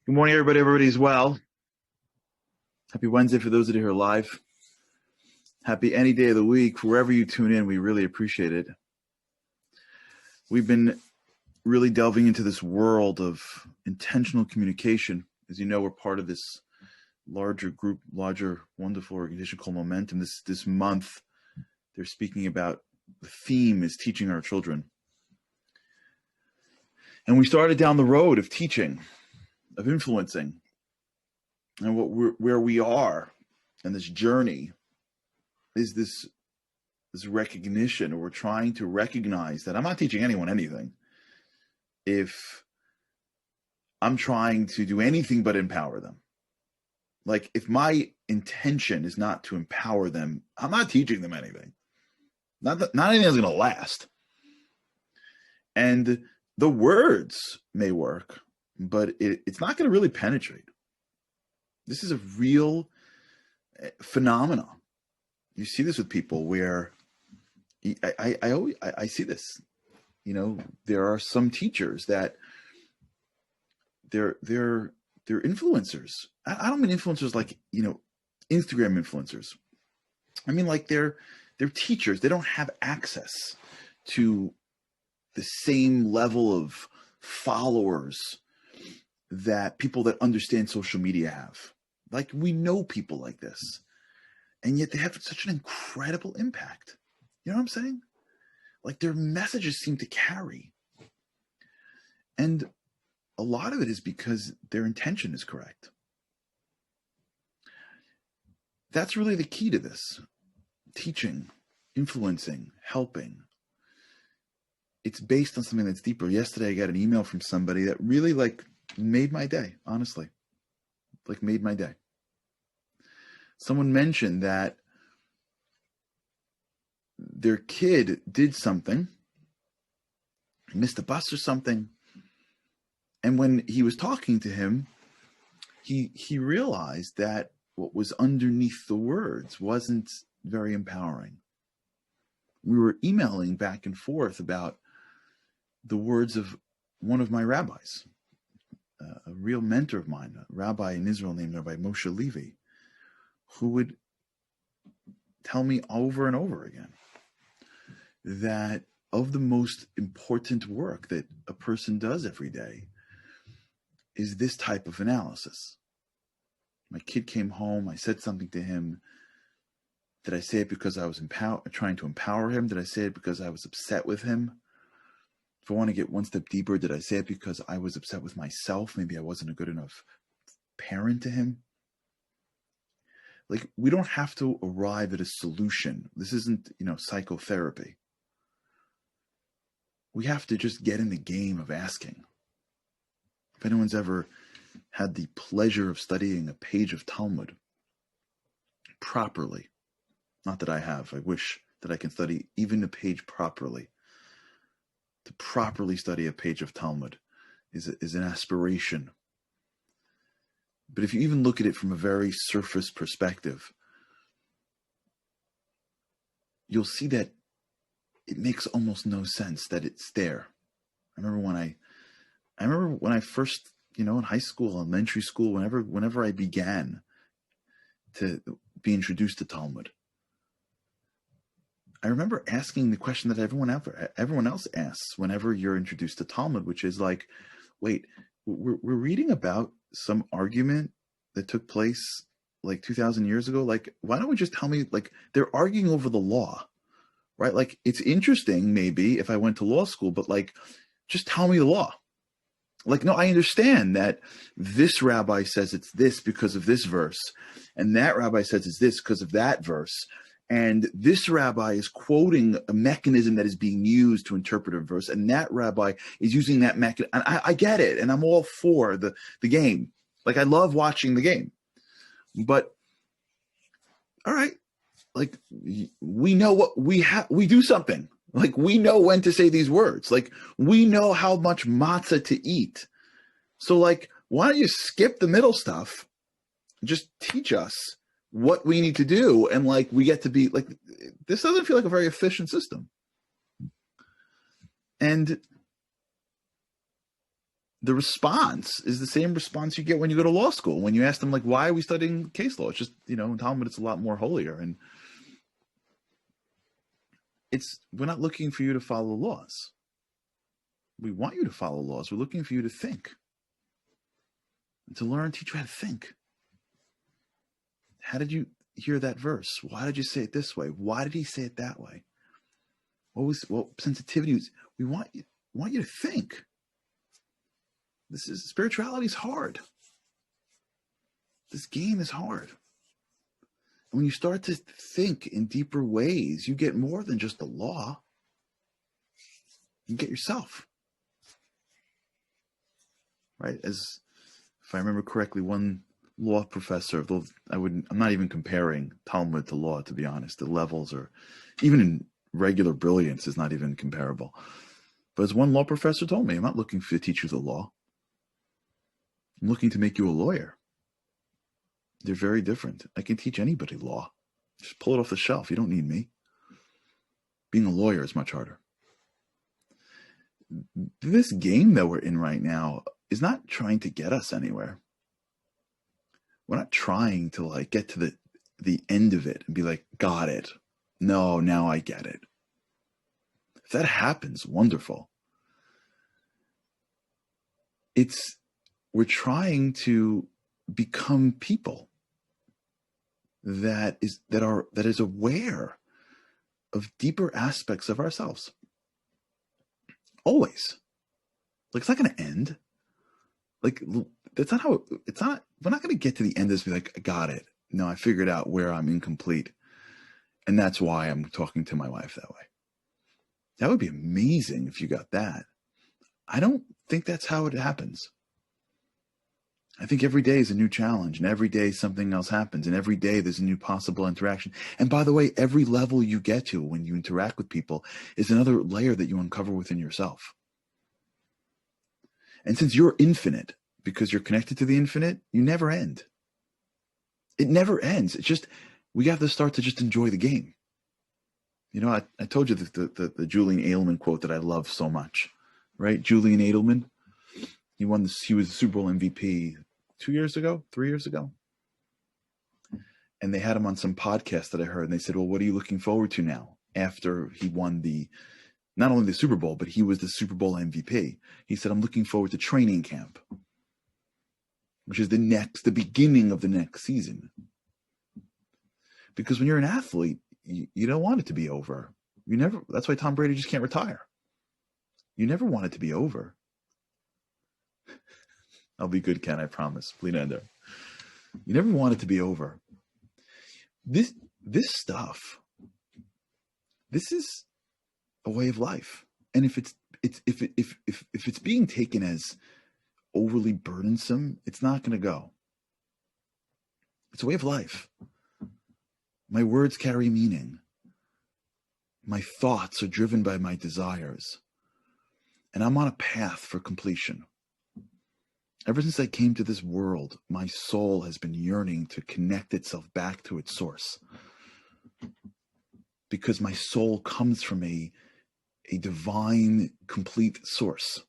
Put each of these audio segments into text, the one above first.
Good morning, everybody. Everybody's well. Happy Wednesday for those that are here live. Happy any day of the week, wherever you tune in. We really appreciate it. We've been really delving into this world of intentional communication. As you know, we're part of this larger group, larger, wonderful organization called Momentum. This month, they're speaking about the theme is teaching our children. And we started down the road of teaching, of influencing, and where we are in this journey is this recognition, or we're trying to recognize that I'm not teaching anyone anything if I'm trying to do anything but empower them. Like, if my intention is not to empower them, I'm not teaching them anything. Not anything that's going to last. And the words may work, but it's not going to really penetrate. This is a real phenomenon. You see this with people where I see this. You know, there are some teachers that they're influencers. I don't mean influencers like, Instagram influencers. I mean, like, they're teachers. They don't have access to the same level of followers that people that understand social media have. Like, we know people like this, and yet they have such an incredible impact. You know what I'm saying? Like, their messages seem to carry. And a lot of it is because their intention is correct. That's really the key to this. Teaching, influencing, helping. It's based on something that's deeper. Yesterday, I got an email from somebody that really, made my day, honestly. Made my day. Someone mentioned that their kid did something, missed a bus or something, and when he was talking to him, he realized that what was underneath the words wasn't very empowering. We were emailing back and forth about the words of one of my rabbis, a real mentor of mine, a rabbi in Israel named Rabbi Moshe Levy, who would tell me over and over again that of the most important work that a person does every day is this type of analysis. My kid came home. I said something to him. Did I say it because I was trying to empower him? Did I say it because I was upset with him? If I want to get one step deeper, did I say it because I was upset with myself? Maybe I wasn't a good enough parent to him. Like, we don't have to arrive at a solution. This isn't, psychotherapy. We have to just get in the game of asking. If anyone's ever had the pleasure of studying a page of Talmud properly, not that I have, I wish that I can study even a page properly. To properly study a page of Talmud is an aspiration. But if you even look at it from a very surface perspective, you'll see that it makes almost no sense that it's there. I remember when I first, in high school, elementary school, whenever I began to be introduced to Talmud, I remember asking the question that everyone else asks whenever you're introduced to Talmud, which is like, wait, we're reading about some argument that took place like 2,000 years ago. Like, why don't we just tell me, like, they're arguing over the law, right? Like, it's interesting maybe if I went to law school, but like, just tell me the law. Like, no, I understand that this rabbi says it's this because of this verse, and that rabbi says it's this because of that verse. And this rabbi is quoting a mechanism that is being used to interpret a verse, and that rabbi is using that mechanism. And I get it, and I'm all for the game. Like, I love watching the game. But, all right, like, we know what we do something. Like, we know when to say these words. Like, we know how much matzah to eat. So, like, why don't you skip the middle stuff? Just teach us what we need to do, and like, we get to be like, this doesn't feel like a very efficient system. And the response is the same response you get when you go to law school. When you ask them, like, why are we studying case law? It's just, in Talmud, it's a lot more holier. And we're not looking for you to follow laws. We want you to follow laws. We're looking for you to think and to learn, teach you how to think. How did you hear that verse? Why did you say it this way? Why did he say it that way? What sensitivity was? We want you to think. Spirituality is hard. This game is hard. And when you start to think in deeper ways, you get more than just the law. You get yourself. Right? If I remember correctly, one law professor, I'm not even comparing Talmud to law, to be honest. The levels are, even in regular brilliance, is not even comparable. But as one law professor told me, I'm not looking to teach you the law. I'm looking to make you a lawyer. They're very different. I can teach anybody law. Just pull it off the shelf. You don't need me. Being a lawyer is much harder. This game that we're in right now is not trying to get us anywhere. We're not trying to get to the end of it and be like, got it. No, now I get it. If that happens, wonderful. We're trying to become people that is aware of deeper aspects of ourselves. Always. It's not going to end. That's not how we're not going to get to the end of this and be like, I got it. No, I figured out where I'm incomplete. And that's why I'm talking to my wife that way. That would be amazing if you got that. I don't think that's how it happens. I think every day is a new challenge, and every day something else happens, and every day there's a new possible interaction. And by the way, every level you get to when you interact with people is another layer that you uncover within yourself. And since you're infinite, because you're connected to the infinite, you never end. It never ends. It's just, we have to start to just enjoy the game. I told you the Julian Edelman quote that I love so much, right? Julian Edelman, he was the Super Bowl MVP 3 years ago. And they had him on some podcast that I heard, and they said, well, what are you looking forward to now after he won not only the Super Bowl, but he was the Super Bowl MVP. He said, I'm looking forward to training camp, which is the beginning of the next season. Because when you're an athlete, you don't want it to be over. That's why Tom Brady just can't retire. You never want it to be over. I'll be good, Ken, I promise. Bleed Ender. You never want it to be over. This stuff, this is a way of life. And if it's being taken as overly burdensome, it's not going to go. It's a way of life. My words carry meaning. My thoughts are driven by my desires. And I'm on a path for completion. Ever since I came to this world, my soul has been yearning to connect itself back to its source. Because my soul comes from a divine, complete source.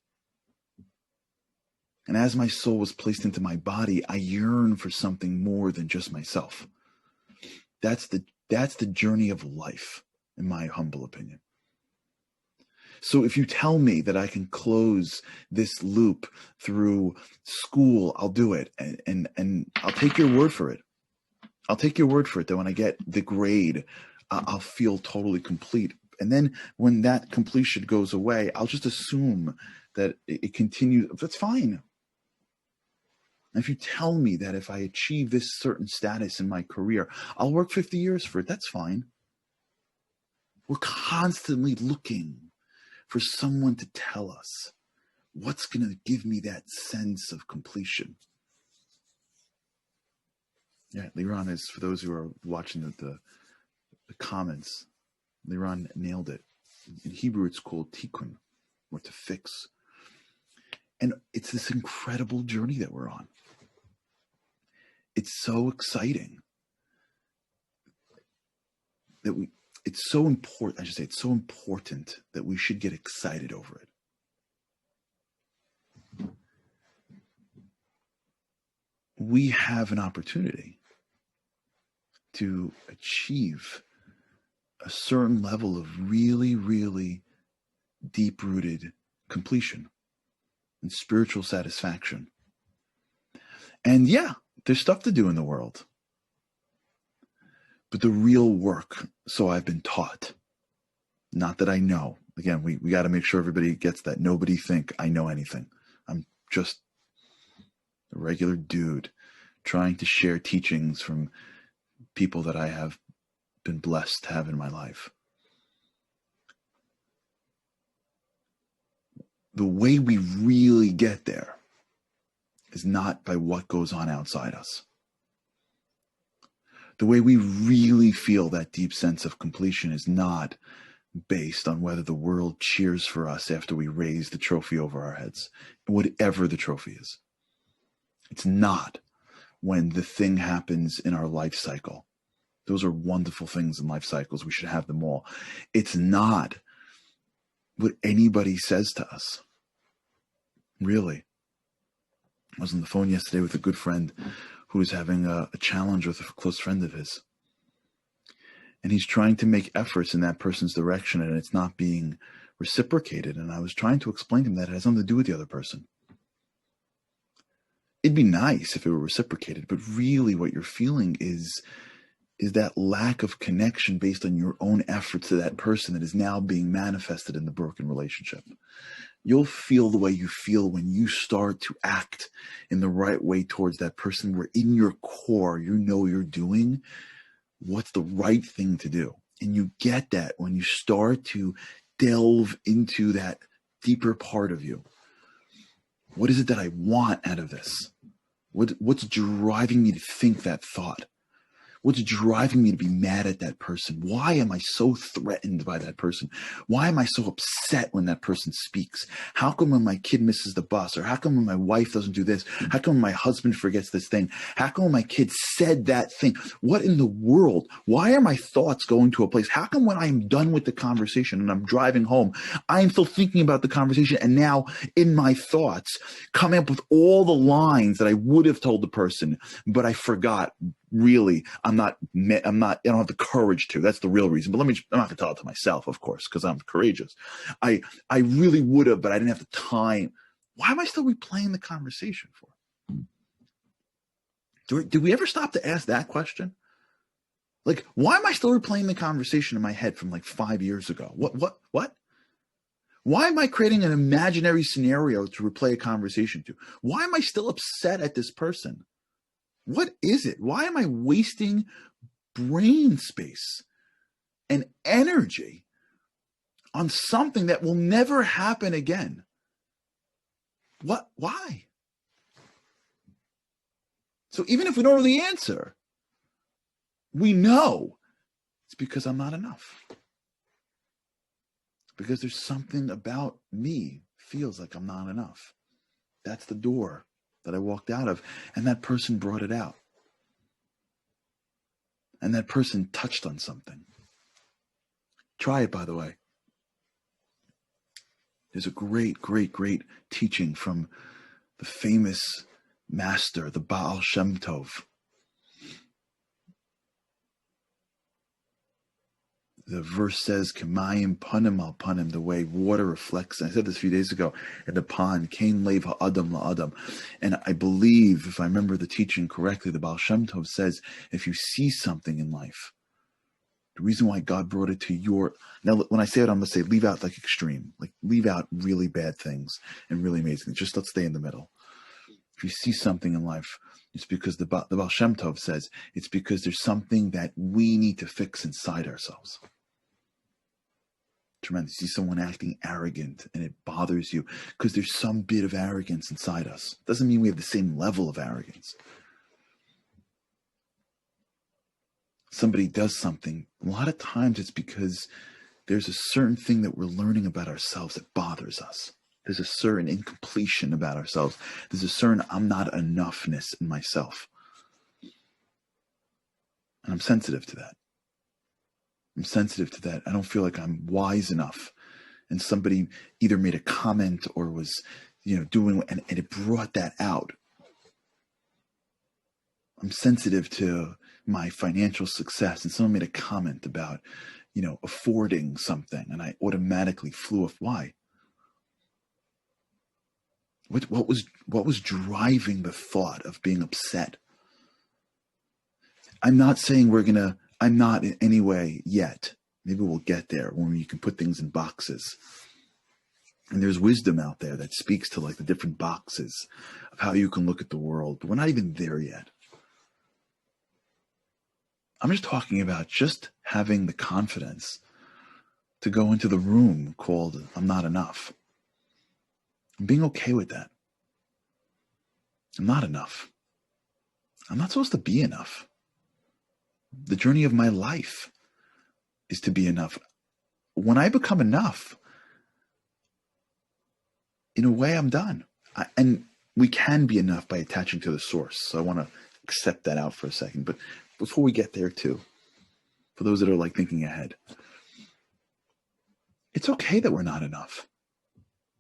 And as my soul was placed into my body, I yearn for something more than just myself. That's the journey of life, in my humble opinion. So if you tell me that I can close this loop through school, I'll do it. And I'll take your word for it. I'll take your word for it that when I get the grade, I'll feel totally complete. And then when that completion goes away, I'll just assume that it continues. That's fine. And if you tell me that if I achieve this certain status in my career, I'll work 50 years for it, that's fine. We're constantly looking for someone to tell us what's going to give me that sense of completion. Yeah, Liran is, for those who are watching the comments, Liran nailed it. In Hebrew, it's called tikkun, or to fix. And it's this incredible journey that we're on. It's so exciting that it's so important, I should say, it's so important that we should get excited over it. we have an opportunity to achieve a certain level of really, really deep-rooted completion and spiritual satisfaction. And yeah, there's stuff to do in the world. But the real work, so I've been taught, not that I know. Again, we got to make sure everybody gets that. Nobody think I know anything. I'm just a regular dude trying to share teachings from people that I have been blessed to have in my life. The way we really get there is not by what goes on outside us. The way we really feel that deep sense of completion is not based on whether the world cheers for us after we raise the trophy over our heads, whatever the trophy is. It's not when the thing happens in our life cycle. Those are wonderful things in life cycles. We should have them all. It's not what anybody says to us. Really. I was on the phone yesterday with a good friend who was having a challenge with a close friend of his. And he's trying to make efforts in that person's direction, and it's not being reciprocated. And I was trying to explain to him that it has nothing to do with the other person. It'd be nice if it were reciprocated, but really what you're feeling is that lack of connection based on your own efforts to that person that is now being manifested in the broken relationship. You'll feel the way you feel when you start to act in the right way towards that person, where in your core, you know you're doing what's the right thing to do. And you get that when you start to delve into that deeper part of you. What is it that I want out of this? What's driving me to think that thought? What's driving me to be mad at that person? Why am I so threatened by that person? Why am I so upset when that person speaks? How come when my kid misses the bus? Or how come when my wife doesn't do this? How come when my husband forgets this thing? How come when my kid said that thing? What in the world? Why are my thoughts going to a place? How come when I'm done with the conversation and I'm driving home, I'm still thinking about the conversation, and now in my thoughts coming up with all the lines that I would have told the person, but I forgot. Really, I don't have the courage to. That's the real reason. But I'm not going to tell it to myself, of course, because I'm courageous. I really would have, but I didn't have the time. Why am I still replaying the conversation for? Did we ever stop to ask that question? Like, why am I still replaying the conversation in my head from like 5 years ago? What? Why am I creating an imaginary scenario to replay a conversation to? Why am I still upset at this person? What is it? Why am I wasting brain space and energy on something that will never happen again? What? Why? So even if we don't know the answer, we know it's because I'm not enough. Because there's something about me feels like I'm not enough. That's the door that I walked out of, and that person brought it out. And that person touched on something. Try it, by the way. There's a great, great, great teaching from the famous master, the Baal Shem Tov. The verse says, K'mayim panim al panim, the way water reflects. And I said this a few days ago in the pond, Kain lev ha'adam la'adam. And I believe, if I remember the teaching correctly, the Baal Shem Tov says, if you see something in life, the reason why God brought it to your... Now, when I say it, I'm going to say leave out like extreme. Like leave out really bad things and really amazing things. Just let's stay in the middle. If you see something in life, it's because the Baal Shem Tov says, it's because there's something that we need to fix inside ourselves. Tremendous. You see someone acting arrogant and it bothers you because there's some bit of arrogance inside us. Doesn't mean we have the same level of arrogance. Somebody does something, a lot of times it's because there's a certain thing that we're learning about ourselves that bothers us. There's a certain incompletion about ourselves. There's a certain I'm not enoughness in myself. And I'm sensitive to that. I don't feel like I'm wise enough. And somebody either made a comment or was, doing, and it brought that out. I'm sensitive to my financial success, and someone made a comment about, affording something, and I automatically flew off. Why? What was driving the thought of being upset? I'm not saying I'm not in any way yet. Maybe we'll get there when you can put things in boxes. And there's wisdom out there that speaks to like the different boxes of how you can look at the world, but we're not even there yet. I'm just talking about just having the confidence to go into the room called I'm not enough. And being okay with that. I'm not enough. I'm not supposed to be enough. The journey of my life is to be enough. When I become enough, in a way, I'm done. And we can be enough by attaching to the source. So I want to accept that out for a second. But before we get there too, for those that are like thinking ahead, it's okay that we're not enough.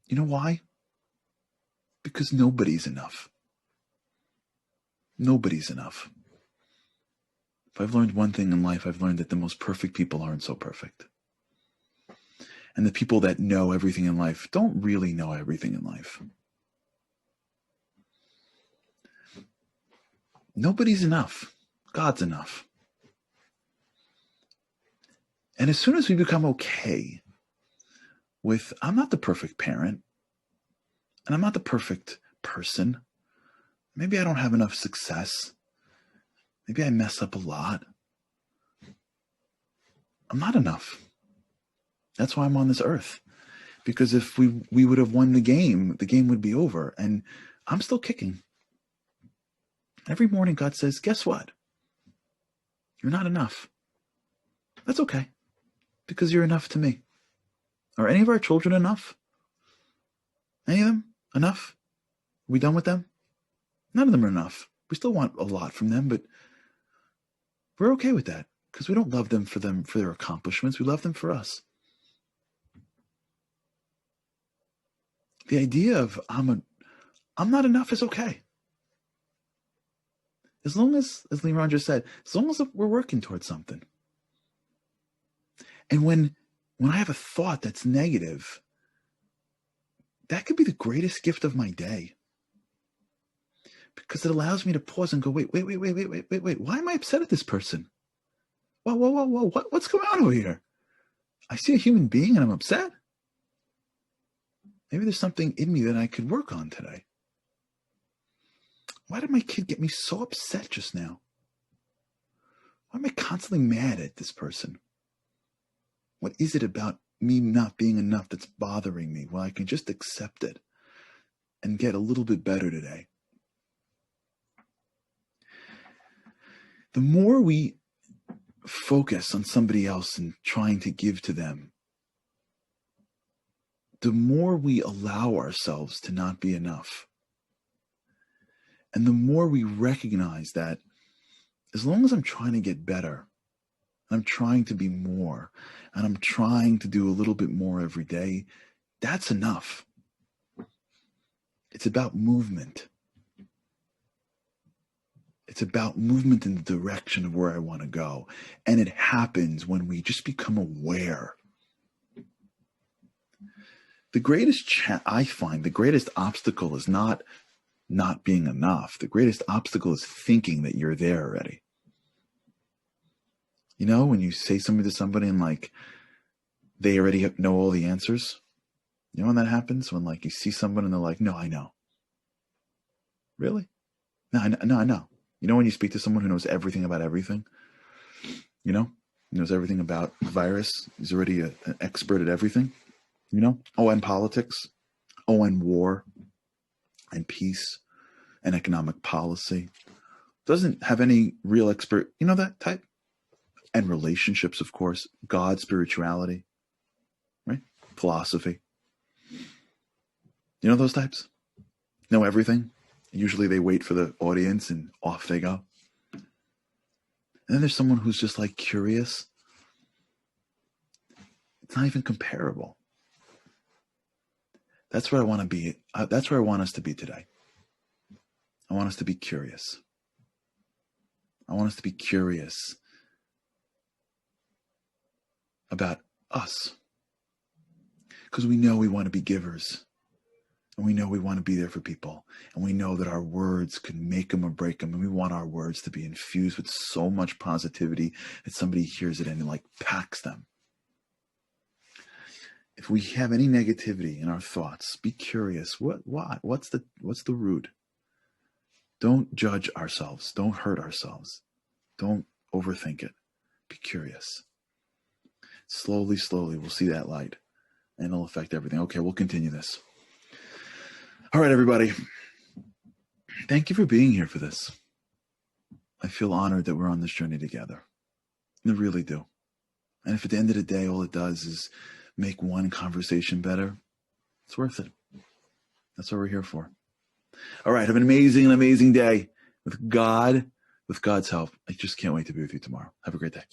You know why? Because nobody's enough. Nobody's enough. If I've learned one thing in life, I've learned that the most perfect people aren't so perfect. And the people that know everything in life don't really know everything in life. Nobody's enough. God's enough. And as soon as we become okay with, I'm not the perfect parent, and I'm not the perfect person, maybe I don't have enough success, maybe I mess up a lot, I'm not enough. That's why I'm on this earth. Because if we would have won the game would be over, and I'm still kicking. Every morning God says, guess what? You're not enough. That's okay, because you're enough to me. Are any of our children enough? Any of them enough? Are we done with them? None of them are enough. We still want a lot from them, but we're okay with that because we don't love them for their accomplishments. We love them for us. The idea of I'm not enough is okay. As long as Leon just said, as long as we're working towards something. And when I have a thought that's negative, that could be the greatest gift of my day. Because it allows me to pause and go, wait. Why am I upset at this person? Whoa. What's going on over here? I see a human being and I'm upset. Maybe there's something in me that I could work on today. Why did my kid get me so upset just now? Why am I constantly mad at this person? What is it about me not being enough that's bothering me? Well, I can just accept it and get a little bit better today. The more we focus on somebody else and trying to give to them, the more we allow ourselves to not be enough. And the more we recognize that as long as I'm trying to get better, I'm trying to be more, and I'm trying to do a little bit more every day, that's enough. It's about movement. It's about movement in the direction of where I want to go. And it happens when we just become aware. I find the greatest obstacle is not being enough. The greatest obstacle is thinking that you're there already. You know, when you say something to somebody and like they already know all the answers. You know when that happens? When like you see someone and they're like, no, I know. Really? No, I know. You know when you speak to someone who knows everything about everything? You know? He knows everything about virus. He's already an expert at everything. You know? Oh, and politics. Oh, and war. And peace. And economic policy. Doesn't have any real expert. You know that type? And relationships, of course. God, spirituality. Right? Philosophy. You know those types? Know everything. Usually they wait for the audience and off they go. And then there's someone who's just like curious. It's not even comparable. That's where I want to be. That's where I want us to be today. I want us to be curious. I want us to be curious about us, because we know we want to be givers, and we know we want to be there for people, and we know that our words could make them or break them, and we want our words to be infused with so much positivity that somebody hears it and it like packs them. If we have any negativity in our thoughts, be curious. What's the root? Don't judge ourselves. Don't hurt ourselves. Don't overthink it. Be curious. Slowly, we'll see that light, and it'll affect everything. Okay, we'll continue this. All right, everybody. Thank you for being here for this. I feel honored that we're on this journey together. I really do. And if at the end of the day, all it does is make one conversation better, it's worth it. That's what we're here for. All right, have an amazing day with God, with God's help. I just can't wait to be with you tomorrow. Have a great day.